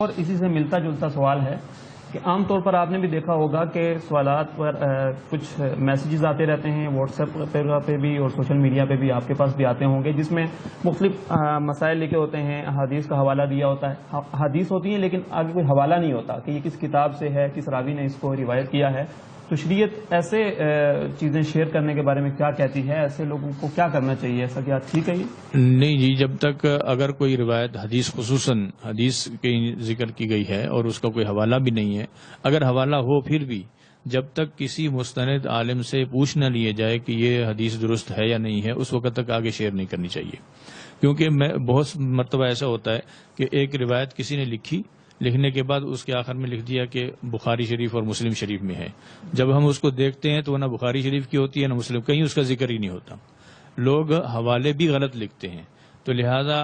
اور اسی سے ملتا جلتا سوال ہے کہ عام طور پر آپ نے بھی دیکھا ہوگا کہ سوالات پر کچھ میسیجز آتے رہتے ہیں واٹس ایپ پہ بھی اور سوشل میڈیا پہ بھی آپ کے پاس بھی آتے ہوں گے، جس میں مختلف مسائل لکھے ہوتے ہیں، حدیث کا حوالہ دیا ہوتا ہے، حدیث ہوتی ہیں لیکن آگے کوئی حوالہ نہیں ہوتا کہ یہ کس کتاب سے ہے، کس راوی نے اس کو روایت کیا ہے۔ تو شریعت ایسے چیزیں شیئر کرنے کے بارے میں کیا کہتی ہے؟ ایسے لوگوں کو کیا کرنا چاہیے؟ ایسا کیا ٹھیک ہے یہ؟ نہیں جی، جب تک اگر کوئی روایت حدیث خصوصاً حدیث کی ذکر کی گئی ہے اور اس کا کوئی حوالہ بھی نہیں ہے، اگر حوالہ ہو پھر بھی جب تک کسی مستند عالم سے پوچھ نہ لیے جائے کہ یہ حدیث درست ہے یا نہیں ہے، اس وقت تک آگے شیئر نہیں کرنی چاہیے۔ کیونکہ بہت مرتبہ ایسا ہوتا ہے کہ ایک روایت کسی نے لکھنے کے بعد اس کے آخر میں لکھ دیا کہ بخاری شریف اور مسلم شریف میں ہے۔ جب ہم اس کو دیکھتے ہیں تو نہ بخاری شریف کی ہوتی ہے نہ مسلم، کہیں اس کا ذکر ہی نہیں ہوتا۔ لوگ حوالے بھی غلط لکھتے ہیں، تو لہذا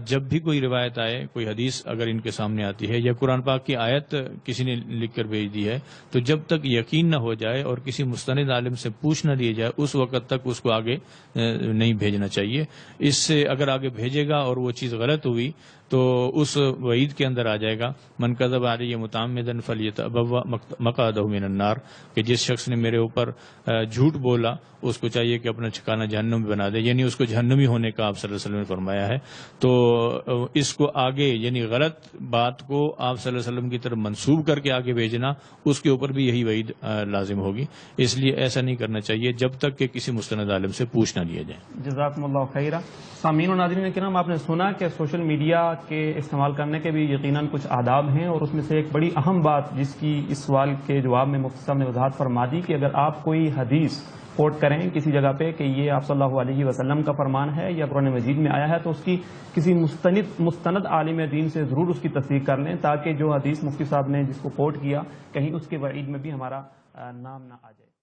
جب بھی کوئی روایت آئے، کوئی حدیث اگر ان کے سامنے آتی ہے یا قرآن پاک کی آیت کسی نے لکھ کر بھیج دی ہے، تو جب تک یقین نہ ہو جائے اور کسی مستند عالم سے پوچھ نہ لیے جائے، اس وقت تک اس کو آگے نہیں بھیجنا چاہیے۔ اس سے اگر آگے بھیجے گا اور وہ چیز غلط ہوئی تو اس وعید کے اندر آ جائے گا، من کذب علی متعمدا فلیتبوأ مقعدہ من النار، کہ جس شخص نے میرے اوپر جھوٹ بولا اس کو چاہیے کہ اپنا ٹھکانہ جہنم میں بنا دے، یعنی اس کو جہنمی ہونے کا آپ صلی اللہ علیہ وسلم نے فرمایا ہے۔ تو اس کو آگے یعنی غلط بات کو آپ صلی اللہ علیہ وسلم کی طرف منسوب کر کے آگے بھیجنا، اس کے اوپر بھی یہی وعید لازم ہوگی۔ اس لیے ایسا نہیں کرنا چاہیے جب تک کہ کسی مستند عالم سے پوچھ نہ لیا جائے۔ جزاکم اللہ خیرہ۔ سامعین و ناظرین کرام، آپ نے سنا کہ سوشل میڈیا کے استعمال کرنے کے بھی یقیناً کچھ آداب ہیں، اور اس میں سے ایک بڑی اہم بات جس کی اس سوال کے جواب میں مفتی صاحب نے وضاحت فرما دی کہ اگر آپ کوئی حدیث کوٹ کریں کسی جگہ پہ کہ یہ آپ صلی اللہ علیہ وسلم کا فرمان ہے یا قرآن مجید میں آیا ہے، تو اس کی کسی مستند عالم دین سے ضرور اس کی تصدیق کر لیں، تاکہ جو حدیث مفتی صاحب نے جس کو کوٹ کیا کہیں اس کے وعید میں بھی ہمارا نام نہ آ جائے۔